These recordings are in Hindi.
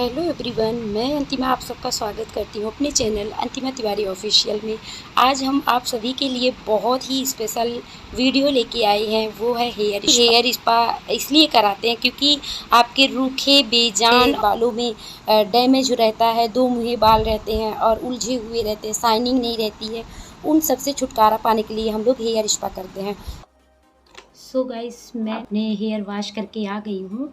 हेलो एवरीवन, मैं अंतिमा आप सबका स्वागत करती हूँ अपने चैनल अंतिमा तिवारी ऑफिशियल में। आज हम आप सभी के लिए बहुत ही स्पेशल वीडियो लेके आए हैं। वो है हेयर स्पा इसलिए कराते हैं क्योंकि आपके रूखे बेजान बालों में डैमेज रहता है, दो मुँहे बाल रहते हैं और उलझे हुए रहते हैं, शाइनिंग नहीं रहती है। उन सब से छुटकारा पाने के लिए हम लोग हेयर स्पा करते हैं। सो गाइस, मैं अपने हेयर वॉश करके आ गई हूँ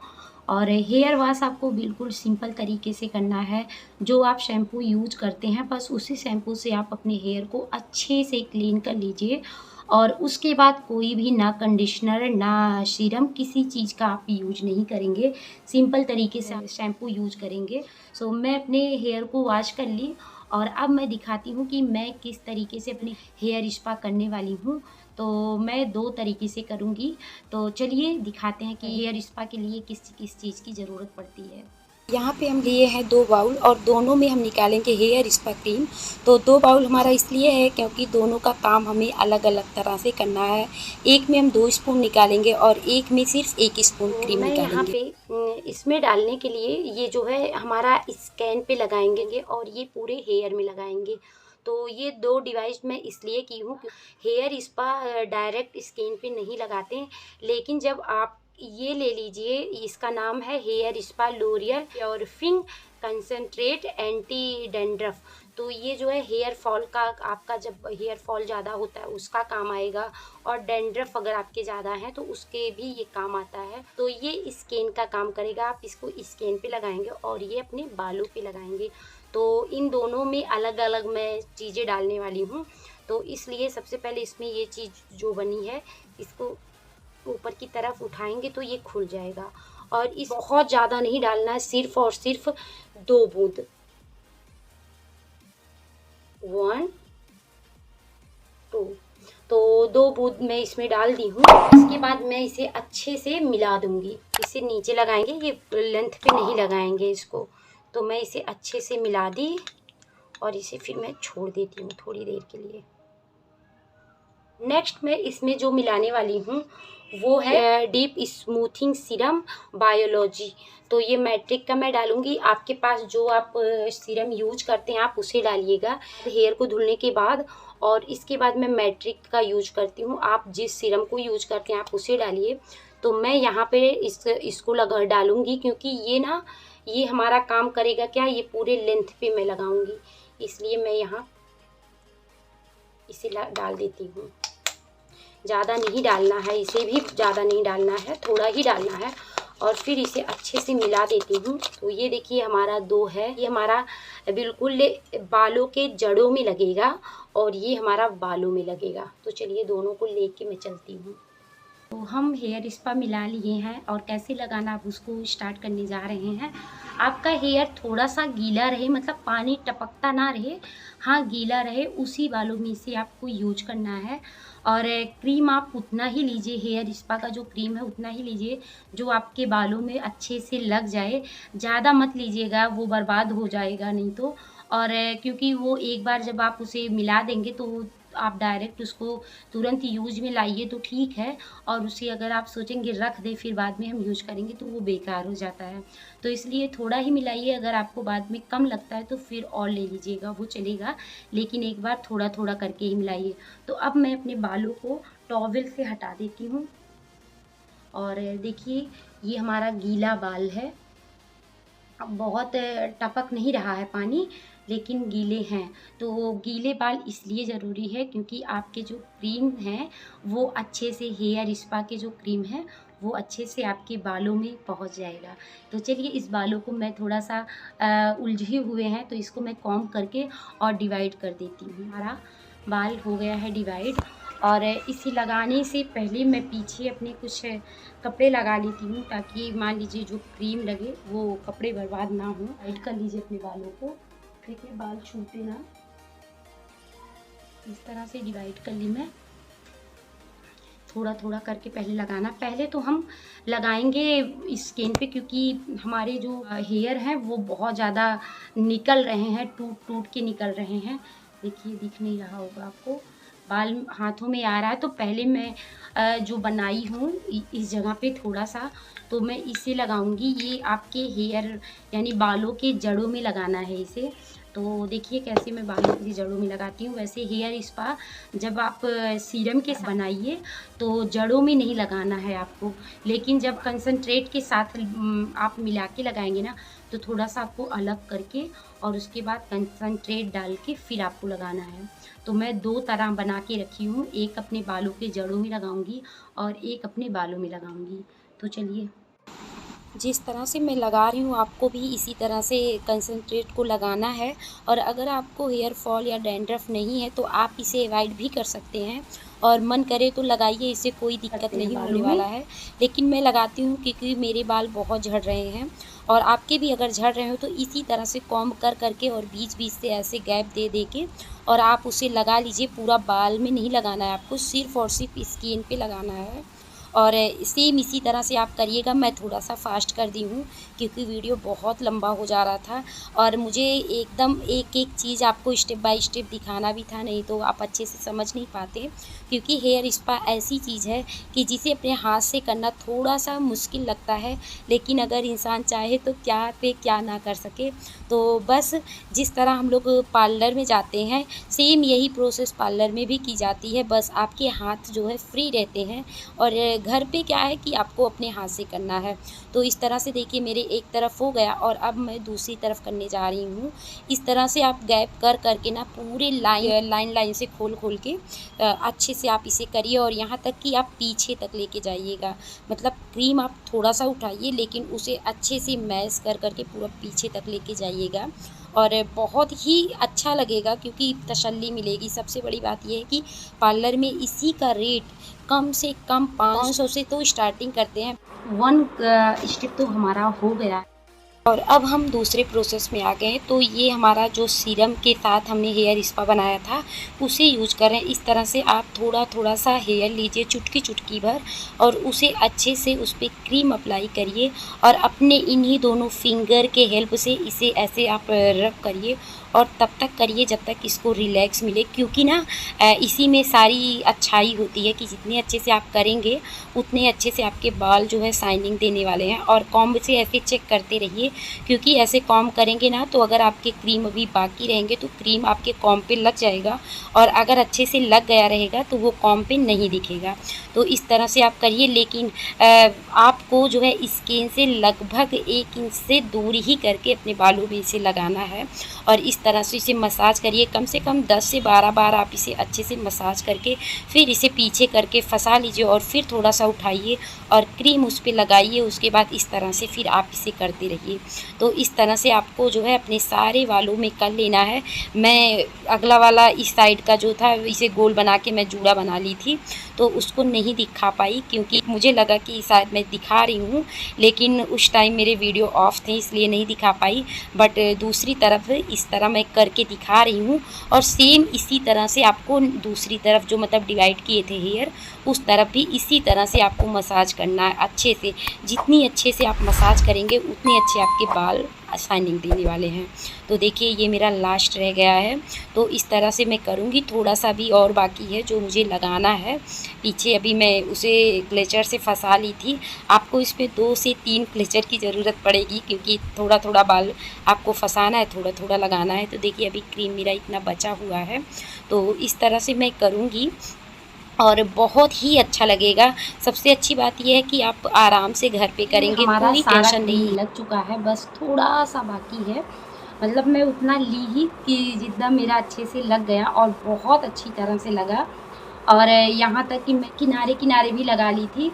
और हेयर वॉश आपको बिल्कुल सिंपल तरीके से करना है। जो आप शैम्पू यूज करते हैं बस उसी शैम्पू से आप अपने हेयर को अच्छे से क्लीन कर लीजिए और उसके बाद कोई भी ना कंडीशनर ना सीरम किसी चीज़ का आप यूज नहीं करेंगे। सिंपल तरीके से आप शैम्पू यूज करेंगे। सो मैं अपने हेयर को वॉश कर ली और अब मैं दिखाती हूँ कि मैं किस तरीके से अपनी हेयर स्पा करने वाली हूँ। तो मैं दो तरीके से करूँगी। तो चलिए दिखाते हैं कि हेयर स्पा के लिए किस किस चीज़ की ज़रूरत पड़ती है। यहाँ पे हम लिए हैं 2 बाउल और दोनों में हम निकालेंगे हेयर स्पा क्रीम। तो 2 बाउल हमारा इसलिए है क्योंकि दोनों का काम हमें अलग अलग तरह से करना है। एक में हम 2 स्पून निकालेंगे और एक में सिर्फ 1 स्पून क्रीम निकालेंगे। यहाँ पे इसमें डालने के लिए ये जो है हमारा स्कैन पे लगाएंगे और ये पूरे हेयर में लगाएंगे। तो ये 2 डिवाइस मैं इसलिए की हूँ। हेयर स्पा डायरेक्ट स्किन पे नहीं लगाते, लेकिन जब आप ये ले लीजिए, इसका नाम है hair spa L'Oreal purifying concentrate anti dandruff. तो ये जो है हेयर फॉल का, आपका जब हेयर फॉल ज़्यादा होता है उसका काम आएगा और डैंड्रफ अगर आपके ज़्यादा है तो उसके भी ये काम आता है। तो ये स्किन का काम करेगा। आप इसको स्किन पे लगाएंगे और ये अपने बालों पे लगाएंगे। तो इन दोनों में अलग अलग मैं चीज़ें डालने वाली हूँ। तो इसलिए सबसे पहले इसमें ये चीज़ जो बनी है इसको ऊपर की तरफ उठाएंगे तो ये खुल जाएगा और इस बहुत ज़्यादा नहीं डालना है, सिर्फ और सिर्फ 2 बूंद। 1 2 तो 2 बूंद मैं इसमें डाल दी हूँ। इसके बाद मैं इसे अच्छे से मिला दूंगी। इसे नीचे लगाएंगे, ये लेंथ पे नहीं लगाएंगे इसको। तो मैं इसे अच्छे से मिला दी और इसे फिर मैं छोड़ देती हूँ थोड़ी देर के लिए। नेक्स्ट मैं इसमें जो मिलाने वाली हूँ वो है डीप स्मूथिंग सीरम बायोलॉजी। तो ये मैट्रिक का मैं डालूंगी। आपके पास जो आप सीरम यूज करते हैं आप उसे डालिएगा हेयर को धुलने के बाद। और इसके बाद मैं मैट्रिक का यूज करती हूँ। आप जिस सीरम को यूज करते हैं आप उसे डालिए। तो मैं यहाँ पे इसको लगा डालूंगी क्योंकि ये हमारा काम करेगा क्या, ये पूरे लेंथ पे मैं लगाऊंगी, इसलिए मैं यहाँ इसे डाल देती हूँ। ज़्यादा नहीं डालना है, इसे भी ज़्यादा नहीं डालना है, थोड़ा ही डालना है और फिर इसे अच्छे से मिला देती हूँ। तो ये देखिए हमारा 2 है, ये हमारा बिल्कुल बालों के जड़ों में लगेगा और ये हमारा बालों में लगेगा। तो चलिए दोनों को लेके मैं चलती हूँ। तो हम हेयर स्पा मिला लिए हैं और कैसे लगाना आप उसको स्टार्ट करने जा रहे हैं। आपका हेयर थोड़ा सा गीला रहे, मतलब पानी टपकता ना रहे, हाँ गीला रहे, उसी बालों में से आपको यूज करना है। और क्रीम आप उतना ही लीजिए, हेयर स्पा का जो क्रीम है उतना ही लीजिए जो आपके बालों में अच्छे से लग जाए। ज़्यादा मत लीजिएगा, वो बर्बाद हो जाएगा नहीं तो। और क्योंकि वो एक बार जब आप उसे मिला देंगे तो आप डायरेक्ट उसको तुरंत यूज में लाइए तो ठीक है, और उसे अगर आप सोचेंगे रख दें फिर बाद में हम यूज करेंगे तो वो बेकार हो जाता है। तो इसलिए थोड़ा ही मिलाइए। अगर आपको बाद में कम लगता है तो फिर और ले लीजिएगा, वो चलेगा, लेकिन एक बार थोड़ा थोड़ा करके ही मिलाइए। तो अब मैं अपने बालों को टॉवेल से हटा देती हूँ और देखिए ये हमारा गीला बाल है। अब बहुत टपक नहीं रहा है पानी, लेकिन गीले हैं। तो गीले बाल इसलिए ज़रूरी है क्योंकि आपके जो क्रीम है वो अच्छे से, हेयर स्पा के जो क्रीम है वो अच्छे से आपके बालों में पहुंच जाएगा। तो चलिए इस बालों को मैं थोड़ा सा उलझे हुए हैं तो इसको मैं कॉम्ब करके और डिवाइड कर देती हूँ। हमारा बाल हो गया है डिवाइड और इसे लगाने से पहले मैं पीछे अपने कुछ कपड़े लगा लेती हूँ ताकि मान लीजिए जो क्रीम लगे वो कपड़े बर्बाद ना हो। टाइट कर लीजिए अपने बालों को, देखिए बाल छूटे ना, इस तरह से डिवाइड कर ली मैं। थोड़ा थोड़ा करके पहले लगाना। पहले तो हम लगाएंगे स्किन पे क्योंकि हमारे जो हेयर हैं वो बहुत ज़्यादा निकल रहे हैं, टूट टूट के निकल रहे हैं। देखिए दिख नहीं रहा होगा आपको, बाल हाथों में आ रहा है तो पहले मैं जो बनाई हूँ इस जगह पे थोड़ा सा, तो मैं इसे लगाऊंगी। ये आपके हेयर यानी बालों के जड़ों में लगाना है इसे। तो देखिए कैसे मैं बालों की जड़ों में लगाती हूँ। वैसे हेयर स्पा जब आप सीरम के साथ बनाइए तो जड़ों में नहीं लगाना है आपको, लेकिन जब कंसंट्रेट के साथ आप मिला के लगाएंगे ना तो थोड़ा सा आपको अलग करके और उसके बाद कंसंट्रेट डाल के फिर आपको लगाना है। तो मैं 2 तरह बना के रखी हूँ, एक अपने बालों के जड़ों में लगाऊंगी और एक अपने बालों में लगाऊंगी। तो चलिए, जिस तरह से मैं लगा रही हूँ आपको भी इसी तरह से कंसंट्रेट को लगाना है। और अगर आपको हेयर फॉल या डैंड्रफ नहीं है तो आप इसे अवॉइड भी कर सकते हैं, और मन करे तो लगाइए, इससे कोई दिक्कत नहीं होने वाला है। लेकिन मैं लगाती हूँ क्योंकि मेरे बाल बहुत झड़ रहे हैं, और आपके भी अगर झड़ रहे हो तो इसी तरह से कॉम्ब कर करके और बीच बीच से ऐसे गैप दे दे के और आप उसे लगा लीजिए। पूरा बाल में नहीं लगाना है आपको, सिर्फ और सिर्फ स्किन पे लगाना है। और सेम इसी तरह से आप करिएगा। मैं थोड़ा सा फास्ट कर दी हूँ क्योंकि वीडियो बहुत लंबा हो जा रहा था और मुझे एकदम एक एक चीज़ आपको स्टेप बाय स्टेप दिखाना भी था, नहीं तो आप अच्छे से समझ नहीं पाते। क्योंकि हेयर स्पा ऐसी चीज़ है कि जिसे अपने हाथ से करना थोड़ा सा मुश्किल लगता है, लेकिन अगर इंसान चाहे तो क्या पे क्या ना कर सके। तो बस जिस तरह हम लोग पार्लर में जाते हैं सेम यही प्रोसेस पार्लर में भी की जाती है, बस आपके हाथ जो है फ्री रहते हैं और घर पे क्या है कि आपको अपने हाथ से करना है। तो इस तरह से देखिए मेरे एक तरफ हो गया और अब मैं दूसरी तरफ करने जा रही हूँ। इस तरह से आप गैप कर करके ना पूरे लाइन से खोल खोल के अच्छे से आप इसे करिए और यहाँ तक कि आप पीछे तक लेके जाइएगा। मतलब क्रीम आप थोड़ा सा उठाइए लेकिन उसे अच्छे से मैश कर करके पूरा पीछे तक लेके जाइएगा और बहुत ही अच्छा लगेगा क्योंकि तसल्ली मिलेगी। सबसे बड़ी बात यह है कि पार्लर में इसी का रेट कम से कम 500 से तो स्टार्टिंग करते हैं। 1 स्टेप तो हमारा हो गया और अब हम दूसरे प्रोसेस में आ गए हैं। तो ये हमारा जो सीरम के साथ हमने हेयर स्पा बनाया था उसे यूज करें। इस तरह से आप थोड़ा थोड़ा सा हेयर लीजिए, चुटकी चुटकी भर, और उसे अच्छे से उस पर क्रीम अप्लाई करिए और अपने इन्हीं दोनों फिंगर के हेल्प से इसे ऐसे आप रब करिए और तब तक करिए जब तक इसको रिलैक्स मिले। क्योंकि ना इसी में सारी अच्छाई होती है कि जितने अच्छे से आप करेंगे उतने अच्छे से आपके बाल जो है शाइनिंग देने वाले हैं। और कॉम्ब से ऐसे चेक करते रहिए क्योंकि ऐसे कॉम्ब करेंगे ना तो अगर आपके क्रीम अभी बाकी रहेंगे तो क्रीम आपके कॉम्ब पे लग जाएगा, और अगर अच्छे से लग गया रहेगा तो वो कॉम्ब पे नहीं दिखेगा। तो इस तरह से आप करिए, लेकिन आपको जो है स्किन से लगभग 1 इंच से दूर ही करके अपने बालों में इसे लगाना है और इस तरह से इसे मसाज करिए। कम से कम 10 से 12 बार आप इसे अच्छे से मसाज करके फिर इसे पीछे करके फंसा लीजिए और फिर थोड़ा सा उठाइए और क्रीम उस पर लगाइए। उसके बाद इस तरह से फिर आप इसे करते रहिए। तो इस तरह से आपको जो है अपने सारे बालों में कर लेना है। मैं अगला वाला इस साइड का जो था इसे गोल बना के मैं जूड़ा बना ली थी तो उसको नहीं दिखा पाई क्योंकि मुझे लगा कि शायद मैं दिखा रही हूँ, लेकिन उस टाइम मेरे वीडियो ऑफ थे इसलिए नहीं दिखा पाई। बट दूसरी तरफ इस तरह मैं करके दिखा रही हूँ और सेम इसी तरह से आपको दूसरी तरफ जो मतलब डिवाइड किए थे हेयर उस तरफ भी इसी तरह से आपको मसाज करना है अच्छे से। जितनी अच्छे से आप मसाज करेंगे उतने अच्छे आपके बाल शाइनिंग देने वाले हैं। तो देखिए ये मेरा लास्ट रह गया है तो इस तरह से मैं करूँगी। थोड़ा सा भी और बाकी है जो मुझे लगाना है पीछे, अभी मैं उसे क्लेचर से फंसा ली थी। आपको इसमें 2 से 3 क्लेचर की ज़रूरत पड़ेगी क्योंकि थोड़ा थोड़ा बाल आपको फंसाना है, थोड़ा थोड़ा लगाना है। तो देखिए अभी क्रीम मेरा इतना बचा हुआ है तो इस तरह से मैं करूँगी और बहुत ही अच्छा लगेगा। सबसे अच्छी बात यह है कि आप आराम से घर पे करेंगे, कोई टेंशन नहीं। लग चुका है, बस थोड़ा सा बाकी है। मतलब मैं उतना ली ही कि जितना मेरा अच्छे से लग गया और बहुत अच्छी तरह से लगा। और यहाँ तक कि मैं किनारे किनारे भी लगा ली थी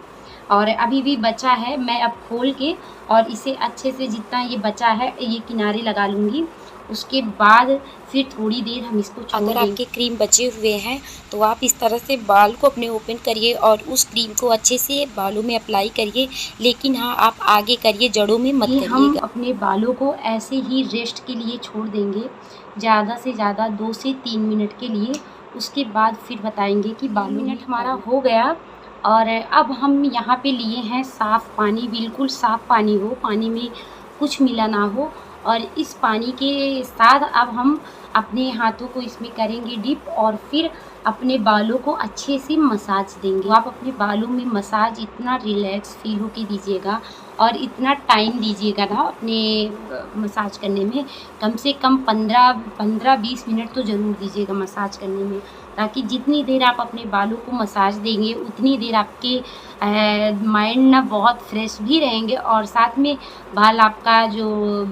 और अभी भी बचा है। मैं अब खोल के और इसे अच्छे से जितना ये बचा है ये किनारे लगा लूँगी। उसके बाद फिर थोड़ी देर हम इसको छोड़ देंगे। अगर आपके क्रीम बचे हुए हैं तो आप इस तरह से बाल को अपने ओपन करिए और उस क्रीम को अच्छे से बालों में अप्लाई करिए, लेकिन हाँ आप आगे करिए, जड़ों में मत करिएगा। हम अपने बालों को ऐसे ही रेस्ट के लिए छोड़ देंगे, ज़्यादा से ज़्यादा 2 से 3 मिनट के लिए। उसके बाद फिर बताएंगे कि 12 मिनट हमारा हो गया और अब हम यहाँ पे लिए हैं साफ़ पानी, बिल्कुल साफ़ पानी हो, पानी में कुछ मिला ना हो। और इस पानी के साथ अब हम अपने हाथों को इसमें करेंगे डिप और फिर अपने बालों को अच्छे से मसाज देंगे। आप अपने बालों में मसाज इतना रिलैक्स फील होके दीजिएगा और इतना टाइम दीजिएगा ना अपने मसाज करने में, कम से कम 15-20 मिनट तो ज़रूर दीजिएगा मसाज करने में, ताकि जितनी देर आप अपने बालों को मसाज देंगे उतनी देर आपके माइंड ना बहुत फ्रेश भी रहेंगे और साथ में बाल आपका जो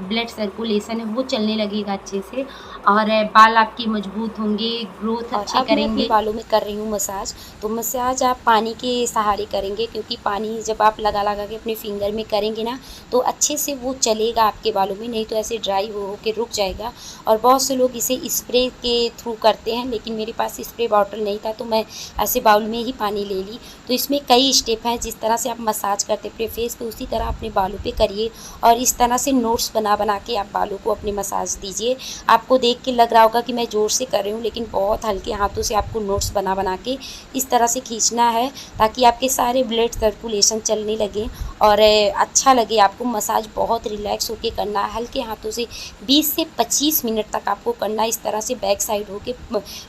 ब्लड सर्कुलेशन है वो चलने लगेगा अच्छे से और बाल आपके मजबूत होंगे, ग्रोथ अच्छे करेंगे। बालों में कर रही हूँ मसाज, तो मसाज आप पानी के सहारे करेंगे, क्योंकि पानी जब आप लगा के अपने फिंगर में करेंगे ना तो अच्छे से वो चलेगा आपके बालों में, नहीं तो ऐसे ड्राई हो के रुक जाएगा। और बहुत से लोग इसे स्प्रे के थ्रू करते हैं, लेकिन मेरे पास स्प्रे बॉटल नहीं था तो मैं ऐसे बाउल में ही पानी ले ली। तो इसमें कई स्टेप हैं, जिस तरह से आप मसाज करते अपने फेस पे उसी तरह अपने बालों पे करिए और इस तरह से नोट्स बना के आप बालों को अपने मसाज दीजिए। आपको देख के लग रहा होगा कि मैं ज़ोर से कर रही हूँ, लेकिन बहुत हल्के हाथों से आपको नोट्स बना के इस तरह से खींचना है ताकि आपके सारे ब्लड सर्कुलेशन चलने लगे और अच्छा लगे आपको। मसाज बहुत रिलैक्स होके करना है, हल्के हाथों से 20 से 25 मिनट तक आपको करना है। इस तरह से बैक साइड होके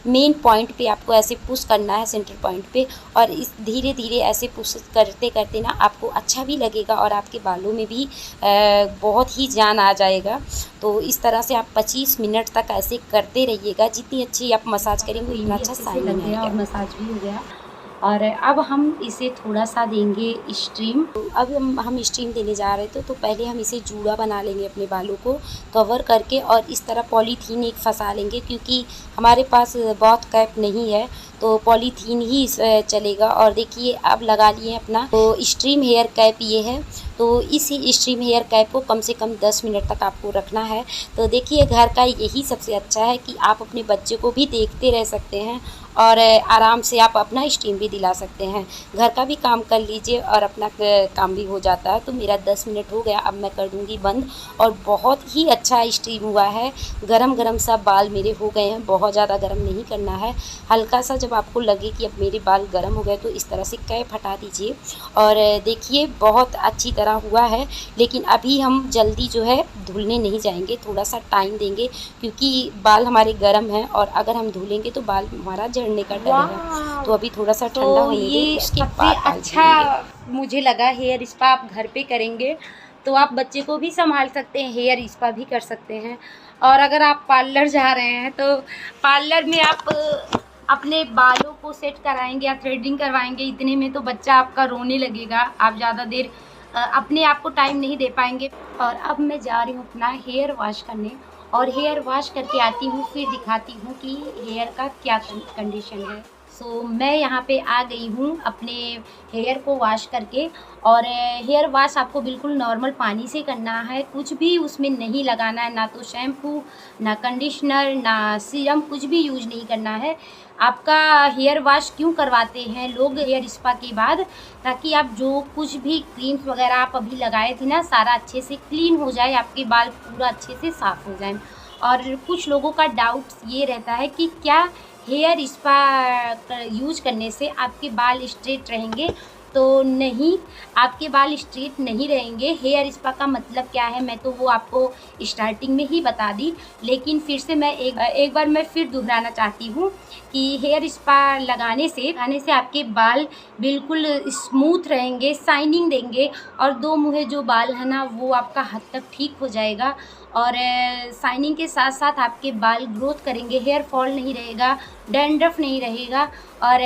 मेन पॉइंट पे आपको ऐसे पुश करना है, सेंटर पॉइंट पे, और इस धीरे धीरे ऐसे पुश करते करते ना आपको अच्छा भी लगेगा और आपके बालों में भी बहुत ही जान आ जाएगा। तो इस तरह से आप 25 मिनट तक ऐसे करते रहिएगा। जितनी अच्छी आप मसाज करेंगे उतना अच्छा साइन लगेगा और मसाज भी हो गया। और अब हम इसे थोड़ा सा देंगे स्टीम। तो अब हम स्टीम देने जा रहे थे, तो पहले हम इसे जूड़ा बना लेंगे अपने बालों को कवर करके और इस तरह पॉलीथीन एक फंसा लेंगे, क्योंकि हमारे पास बॉथ कैप नहीं है तो पॉलीथीन ही चलेगा। और देखिए अब लगा लिए अपना तो स्ट्रीम हेयर कैप ये है। तो इस स्ट्रीम हेयर कैप को कम से कम 10 मिनट तक आपको रखना है। तो देखिए घर का यही सबसे अच्छा है कि आप अपने बच्चे को भी देखते रह सकते हैं और आराम से आप अपना स्टीम भी दिला सकते हैं। घर का भी काम कर लीजिए और अपना काम भी हो जाता है। तो मेरा 10 मिनट हो गया, अब मैं कर दूंगी बंद। और बहुत ही अच्छा स्टीम हुआ है, गरम गरम सा बाल मेरे हो गए हैं। बहुत ज़्यादा गरम नहीं करना है, हल्का सा जब आपको लगे कि अब मेरे बाल गरम हो गए तो इस तरह से कैप हटा दीजिए। और देखिए बहुत अच्छी तरह हुआ है, लेकिन अभी हम जल्दी जो है धुलने नहीं जाएंगे, थोड़ा सा टाइम देंगे, क्योंकि बाल हमारे गर्म हैं और अगर हम धुलेंगे तो बाल हमारा झड़ने का डर है। तो अभी थोड़ा सा ठंडा होने दें, उसके बाद अच्छा मुझे लगा हेयर स्पा आप घर पे करेंगे तो आप बच्चे को भी संभाल सकते हैं, हेयर स्पा भी कर सकते हैं। और अगर आप पार्लर जा रहे हैं तो पार्लर में आप अपने बालों को सेट कराएंगे या थ्रेडिंग करवाएंगे, इतने में तो बच्चा आपका रोने लगेगा, आप ज़्यादा देर अपने आप को टाइम नहीं दे पाएंगे। और अब मैं जा रही हूँ अपना हेयर वॉश करने और हेयर वॉश करके आती हूँ, फिर दिखाती हूँ कि हेयर का क्या कंडीशन है। सो मैं यहाँ पे आ गई हूँ अपने हेयर को वॉश करके। और हेयर वॉश आपको बिल्कुल नॉर्मल पानी से करना है, कुछ भी उसमें नहीं लगाना है, ना तो शैम्पू, ना कंडीशनर, ना सीरम, कुछ भी यूज नहीं करना है। आपका हेयर वॉश क्यों करवाते हैं लोग हेयर स्पा के बाद, ताकि आप जो कुछ भी क्रीम्स वगैरह आप अभी लगाए थे ना, सारा अच्छे से क्लीन हो जाए, आपके बाल पूरा अच्छे से साफ़ हो जाए। और कुछ लोगों का डाउट ये रहता है कि क्या हेयर स्पा यूज करने से आपके बाल स्ट्रेट रहेंगे, तो नहीं, आपके बाल स्ट्रेट नहीं रहेंगे। हेयर स्पा का मतलब क्या है मैं तो वो आपको स्टार्टिंग में ही बता दी, लेकिन फिर से मैं एक बार मैं फिर दोहराना चाहती हूँ कि हेयर स्पा लगाने से आपके बाल बिल्कुल स्मूथ रहेंगे, शाइनिंग देंगे और दो मुँहे जो बाल है ना वो आपका हद तक ठीक हो जाएगा। और शाइनिंग के साथ साथ आपके बाल ग्रोथ करेंगे, हेयर फॉल नहीं रहेगा, डैंड्रफ नहीं रहेगा। और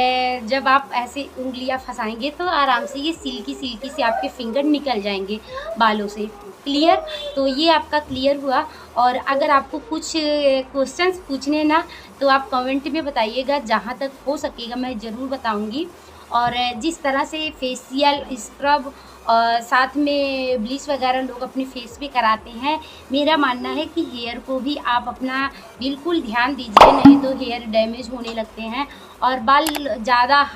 जब आप ऐसे उंगलियां फंसाएंगे तो आराम से ये सिल्की से आपके फिंगर निकल जाएंगे बालों से। क्लियर? तो ये आपका क्लियर हुआ। और अगर आपको कुछ क्वेश्चंस पूछने ना तो आप कमेंट में बताइएगा, जहाँ तक हो सकेगा मैं ज़रूर बताऊंगी। और जिस तरह से फेशियल स्क्रब और साथ में ब्लीच वगैरह लोग अपने फेस पे कराते हैं, मेरा मानना है कि हेयर को भी आप अपना बिल्कुल ध्यान दीजिए, नहीं तो हेयर डैमेज होने लगते हैं और बाल ज़्यादा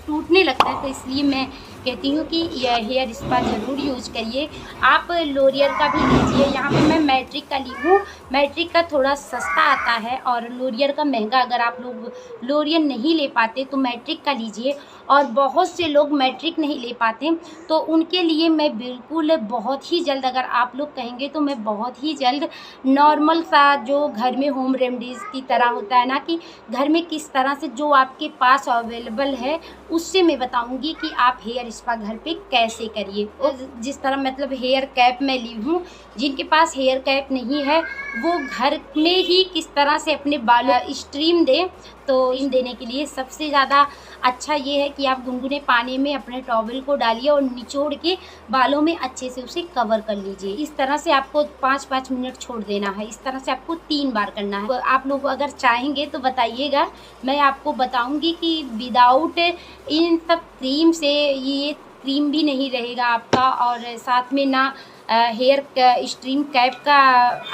टूटने लगते हैं। तो इसलिए मैं कहती हूँ कि यह हेयर स्पा ज़रूर यूज करिए। आप लोरियल का भी लीजिए, यहाँ पे मैं मैट्रिक का ली हूँ। मैट्रिक का थोड़ा सस्ता आता है और लोरियल का महंगा। अगर आप लोग लोरियल नहीं ले पाते तो मैट्रिक का लीजिए। और बहुत से लोग मैट्रिक नहीं ले पाते, तो उनके लिए मैं बिल्कुल बहुत ही जल्द, अगर आप लोग कहेंगे तो मैं बहुत ही जल्द नॉर्मल सा जो घर में होम रेमेडीज़ की तरह होता है ना, कि घर में किस तरह से जो आपके पास अवेलेबल है उससे मैं बताऊंगी कि आप हेयर स्पा घर पे कैसे करिए। और जिस तरह मतलब हेयर कैप मैं ली हूँ, जिनके पास हेयर कैप नहीं है वो घर में ही किस तरह से अपने बालों स्ट्रीम दें। तो स्टीम देने के लिए सबसे ज़्यादा अच्छा ये है कि आप गुनगुने पानी में अपने टॉवल को डालिए और निचोड़ के बालों में अच्छे से उसे कवर कर लीजिए। इस तरह से आपको 5-5 मिनट छोड़ देना है। इस तरह से आपको 3 बार करना है। आप लोग अगर चाहेंगे तो बताइएगा, मैं आपको बताऊंगी कि विदाउट इन सब क्रीम से ये क्रीम भी नहीं रहेगा आपका, और साथ में ना हेयर स्ट्रीम कैप का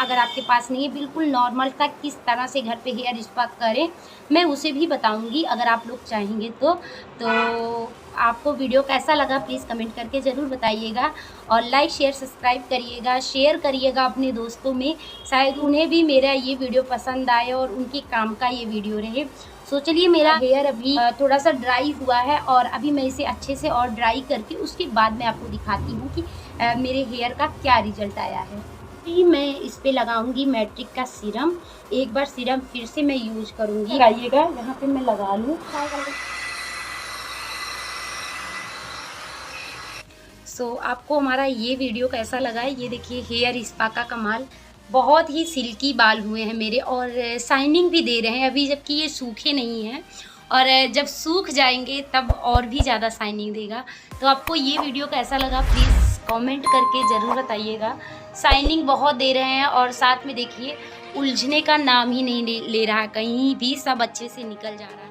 अगर आपके पास नहीं है, बिल्कुल नॉर्मल सा किस तरह से घर पे हेयर स्पा करें मैं उसे भी बताऊंगी अगर आप लोग चाहेंगे तो आपको वीडियो कैसा लगा प्लीज़ कमेंट करके ज़रूर बताइएगा, और लाइक शेयर सब्सक्राइब करिएगा, शेयर करिएगा अपने दोस्तों में, शायद उन्हें भी मेरा ये वीडियो पसंद आए और उनके काम का ये वीडियो रहे। सो चलिए, मेरा हेयर अभी थोड़ा सा ड्राई हुआ है और अभी मैं इसे अच्छे से और ड्राई करके उसके बाद मैं आपको दिखाती हूँ कि मेरे हेयर का क्या रिजल्ट आया है। अभी मैं इस पे लगाऊंगी मैट्रिक का सीरम। एक बार सीरम फिर से मैं यूज करूँगी, लगाइएगा यहाँ पे मैं लगा लूँ। सो आपको हमारा ये वीडियो कैसा लगा है, ये देखिए हेयर स्पा का कमाल। बहुत ही सिल्की बाल हुए हैं मेरे और शाइनिंग भी दे रहे हैं अभी, जबकि ये सूखे नहीं हैं, और जब सूख जाएंगे तब और भी ज़्यादा शाइनिंग देगा। तो आपको ये वीडियो कैसा लगा प्लीज़ कमेंट करके ज़रूर बताइएगा। शाइनिंग बहुत दे रहे हैं और साथ में देखिए उलझने का नाम ही नहीं ले रहा है, कहीं भी सब अच्छे से निकल जा रहा है।